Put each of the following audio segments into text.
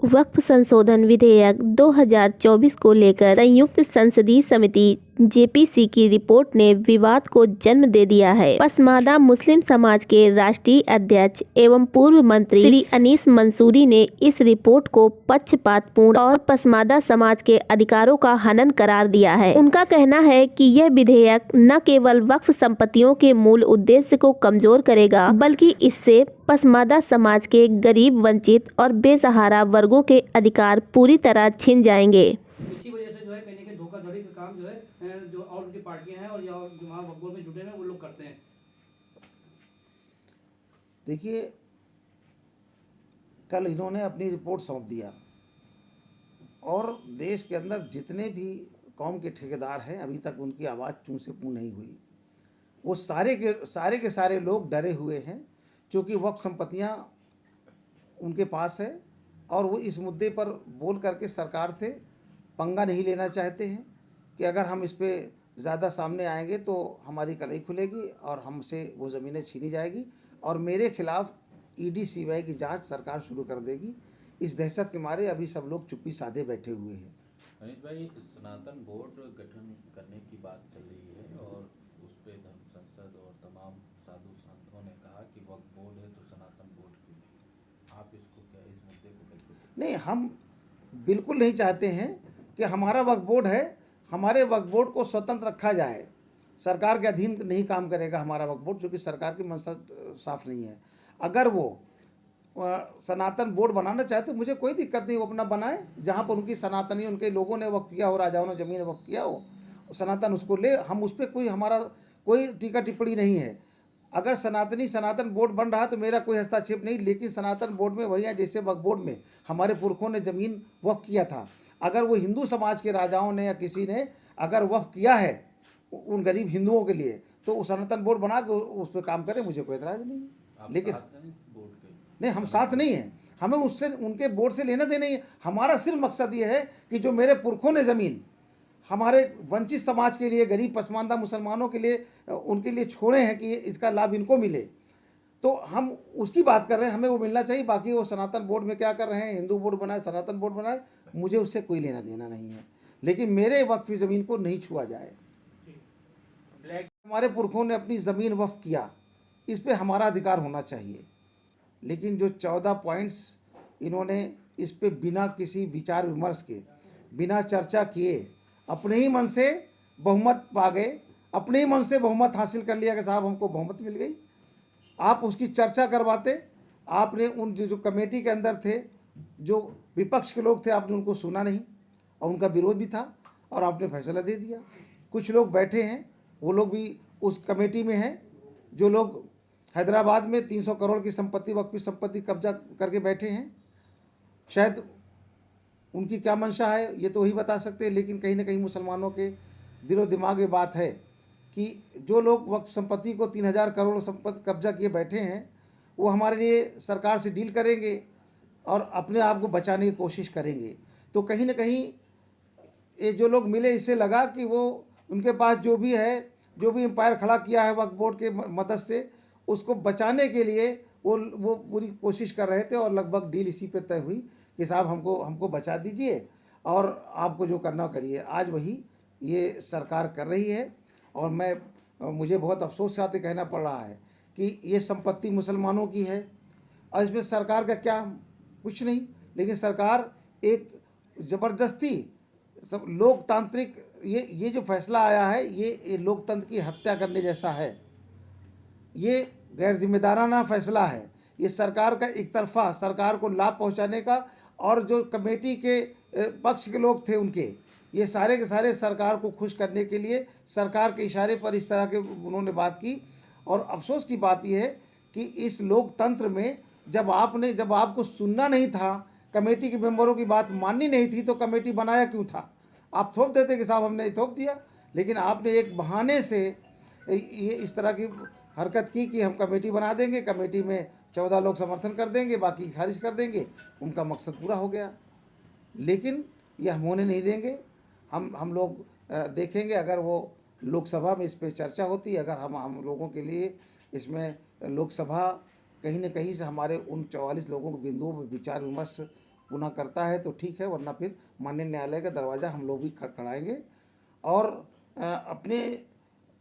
वक्फ संशोधन विधेयक 2024 को लेकर संयुक्त संसदीय समिति जेपीसी की रिपोर्ट ने विवाद को जन्म दे दिया है। पसमादा मुस्लिम समाज के राष्ट्रीय अध्यक्ष एवं पूर्व मंत्री श्री अनीस मंसूरी ने इस रिपोर्ट को पक्षपातपूर्ण और पसमादा समाज के अधिकारों का हनन करार दिया है। उनका कहना है कि यह विधेयक न केवल वक्फ संपत्तियों के मूल उद्देश्य को कमजोर करेगा, बल्कि इससे पसमादा समाज के गरीब, वंचित और बेसहारा वर्गों के अधिकार पूरी तरह छिन जाएंगे। इसी वजह से जो है कहीं ना कहीं धोखाधड़ी का काम जो है जो और उनकी पार्टियां हैं और या जो वहाँ वक्फ बोर्ड में जुटे हैं वो लोग करते हैं। देखिए, कल इन्होंने अपनी रिपोर्ट सौंप दिया और देश के अंदर जितने भी कौम के ठेकेदार हैं अभी तक उनकी आवाज़ चूं से पूं नहीं हुई। वो सारे के सारे लोग डरे हुए हैं क्योंकि वक्फ संपत्तियां उनके पास है और वो इस मुद्दे पर बोल करके सरकार से पंगा नहीं लेना चाहते हैं कि अगर हम इस पर ज़्यादा सामने आएंगे तो हमारी कलई खुलेगी और हमसे वो ज़मीनें छीनी जाएगी और मेरे खिलाफ ईडी सीबीआई की जांच सरकार शुरू कर देगी। इस दहशत के मारे अभी सब लोग चुप्पी साधे बैठे हुए हैं। अनिल भाई, सनातन बोर्ड गठन करने की बात चल रही है और उस पर धर्म संसद और तमाम साधु संतों ने कहा कि वक्फ बोर्ड है तो सनातन बोर्ड क्यों नहीं? आप इसको क्या, इस मुद्दे को कैसे? नहीं, हम बिल्कुल नहीं चाहते हैं कि हमारा वक्फ बोर्ड है, हमारे वक्फ बोर्ड को स्वतंत्र रखा जाए। सरकार के अधीन नहीं काम करेगा हमारा वक्फ बोर्ड, क्योंकि सरकार की मंशा साफ नहीं है। अगर वो सनातन बोर्ड बनाना चाहे तो मुझे कोई दिक्कत नहीं, वो अपना बनाए, जहाँ पर उनकी सनातनी उनके लोगों ने वक्फ किया हो, राजाओं ने ज़मीन वक्फ किया हो, सनातन उसको ले। हम उस पर कोई हमारा कोई टीका टिप्पणी नहीं है। अगर सनातन बोर्ड बन रहा तो मेरा कोई हस्तक्षेप नहीं, लेकिन सनातन बोर्ड में वही है जैसे वक्फ बोर्ड में हमारे पुरखों ने ज़मीन वक्फ किया था। अगर वो हिंदू समाज के राजाओं ने या किसी ने अगर वक्फ किया है उन गरीब हिंदुओं के लिए तो सनातन बोर्ड बना के उस पर काम करे, मुझे कोई एतराज़ नहीं है। लेकिन नहीं, हम साथ नहीं हैं, हमें उससे उनके बोर्ड से लेना देना ही है। हमारा सिर्फ मकसद ये है कि जो मेरे पुरखों ने ज़मीन हमारे वंचित समाज के लिए, गरीब पसमानदा मुसलमानों के लिए, उनके लिए छोड़े हैं कि इसका लाभ इनको मिले, तो हम उसकी बात कर रहे हैं, हमें वो मिलना चाहिए। बाकी वो सनातन बोर्ड में क्या कर रहे हैं, हिंदू बोर्ड बनाए, सनातन बोर्ड बनाए, मुझे उससे कोई लेना देना नहीं है। लेकिन मेरे वक्फ की ज़मीन को नहीं छुआ जाए। हमारे पुरखों ने अपनी ज़मीन वक्फ किया, इस पर हमारा अधिकार होना चाहिए। लेकिन जो 14 पॉइंट्स इन्होंने इस पे बिना किसी विचार विमर्श के, बिना चर्चा किए अपने ही मन से बहुमत पा गए, अपने ही मन से बहुमत हासिल कर लिया कि साहब हमको बहुमत मिल गई। आप उसकी चर्चा करवाते, आपने उन जो कमेटी के अंदर थे, जो विपक्ष के लोग थे, आपने उनको सुना नहीं और उनका विरोध भी था और आपने फैसला दे दिया। कुछ लोग बैठे हैं, वो लोग भी उस कमेटी में हैं, जो लोग हैदराबाद में 300 करोड़ की संपत्ति, वक्फी संपत्ति कब्जा करके बैठे हैं। शायद उनकी क्या मंशा है ये तो वही बता सकते हैं, लेकिन कहीं ना कहीं मुसलमानों के दिलो दिमाग में बात है कि जो लोग वक्फ संपत्ति को 3000 करोड़ संपत्ति कब्जा किए बैठे हैं, वो हमारे लिए सरकार से डील करेंगे और अपने आप को बचाने की कोशिश करेंगे। तो कहीं ना कहीं ये जो लोग मिले, इससे लगा कि वो उनके पास जो भी है, जो भी एम्पायर खड़ा किया है वक्फ बोर्ड के मदद से, उसको बचाने के लिए वो पूरी कोशिश कर रहे थे और लगभग डील इसी पे तय हुई कि साहब हमको बचा दीजिए और आपको जो करना करिए। आज वही ये सरकार कर रही है और मुझे बहुत अफसोस के साथ कहना पड़ रहा है कि ये संपत्ति मुसलमानों की है और इसमें सरकार का क्या, कुछ नहीं। लेकिन सरकार एक ज़बरदस्ती सब लोकतांत्रिक, ये जो फैसला आया है ये लोकतंत्र की हत्या करने जैसा है। ये गैर जिम्मेदाराना फैसला है। ये सरकार का एक तरफा, सरकार को लाभ पहुंचाने का, और जो कमेटी के पक्ष के लोग थे उनके, ये सारे के सारे सरकार को खुश करने के लिए सरकार के इशारे पर इस तरह के उन्होंने बात की। और अफसोस की बात यह है कि इस लोकतंत्र में जब आपको सुनना नहीं था, कमेटी के मेंबरों की बात माननी नहीं थी, तो कमेटी बनाया क्यों था? आप थोप देते कि साहब हमने थोप दिया, लेकिन आपने एक बहाने से ये इस तरह की हरकत की कि हम कमेटी बना देंगे, कमेटी में 14 लोग समर्थन कर देंगे, बाकी खारिज कर देंगे, उनका मकसद पूरा हो गया। लेकिन ये हम होने नहीं देंगे। हम लोग देखेंगे, अगर वो लोकसभा में इस पर चर्चा होती, अगर हम लोगों के लिए इसमें लोकसभा कहीं न कहीं से हमारे उन 44 लोगों के बिंदुओं पर विचार विमर्श पुनः करता है तो ठीक है, वरना फिर माननीय न्यायालय का दरवाज़ा हम लोग भी खड़खड़ाएंगे और अपने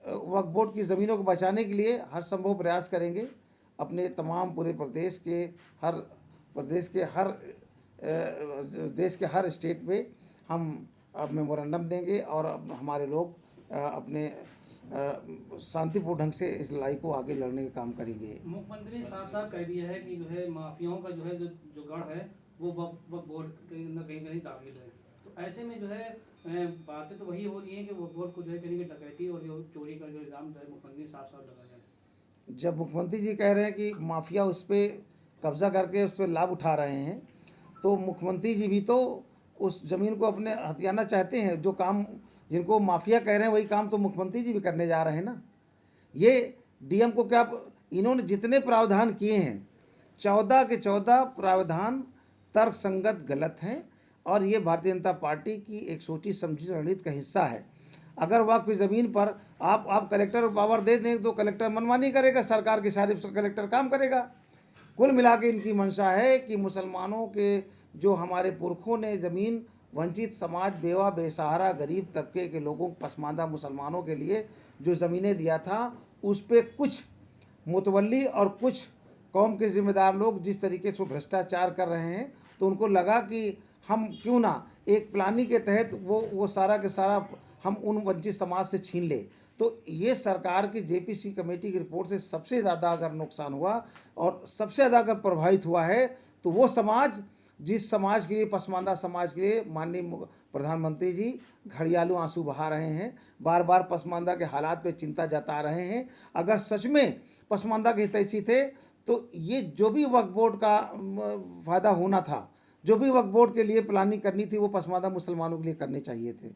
वक्फ बोर्ड की ज़मीनों को बचाने के लिए हर संभव प्रयास करेंगे। अपने तमाम पूरे प्रदेश के हर स्टेट में हम अब मेमोरेंडम देंगे और अब हमारे लोग अपने शांतिपूर्ण ढंग से इस लड़ाई को आगे लड़ने का काम करेंगे। मुख्यमंत्री ने साफ साफ कह दिया है कि जो है माफियाओं का जो है जो गढ़ है वो वक्फ बोर्ड कहीं न कहीं दाखिल है। तो ऐसे में जो है बातें तो वही हो रही है कि वक्फ बोर्ड को जो है कहीं की डकैती और जो चोरी का जो इल्ज़ाम जो है मुख्यमंत्री साफ साफ लगा जाए। जब मुख्यमंत्री जी कह रहे हैं कि माफिया उस पर कब्जा करके उस पर लाभ उठा रहे हैं, तो मुख्यमंत्री जी भी तो उस ज़मीन को अपने हथियाना चाहते हैं। जो काम जिनको माफिया कह रहे हैं वही काम तो मुख्यमंत्री जी भी करने जा रहे हैं ना। ये डीएम को क्या, इन्होंने जितने प्रावधान किए हैं 14 के 14 प्रावधान तर्कसंगत गलत हैं और ये भारतीय जनता पार्टी की एक सोची समझी रणनीति का हिस्सा है। अगर वक्फ की ज़मीन पर आप कलेक्टर को पावर दे दें तो कलेक्टर मनमानी करेगा, सरकार की सारी कलेक्टर काम करेगा। कुल मिला के इनकी मंशा है कि मुसलमानों के जो हमारे पुरखों ने ज़मीन वंचित समाज, बेवा बेसहारा गरीब तबके के लोगों, पसमानदा मुसलमानों के लिए जो ज़मीनें दिया था, उस पर कुछ मुतवल्ली और कुछ कौम के ज़िम्मेदार लोग जिस तरीके से भ्रष्टाचार कर रहे हैं, तो उनको लगा कि हम क्यों ना एक प्लानिंग के तहत वो सारा के सारा हम उन वंचित समाज से छीन ले। तो ये सरकार की जेपीसी कमेटी की रिपोर्ट से सबसे ज़्यादा अगर नुकसान हुआ और सबसे ज़्यादा अगर प्रभावित हुआ है तो वो समाज, जिस समाज के लिए, पसमानदा समाज के लिए माननीय प्रधानमंत्री जी घड़ियालू आंसू बहा रहे हैं, बार बार पसमानदा के हालात पे चिंता जता रहे हैं। अगर सच में पसमानदा के हितैषी थे तो ये जो भी वक्फ बोर्ड का फ़ायदा होना था, जो भी वक्फ बोर्ड के लिए प्लानिंग करनी थी, वो पसमानदा मुसलमानों के लिए करने चाहिए थे।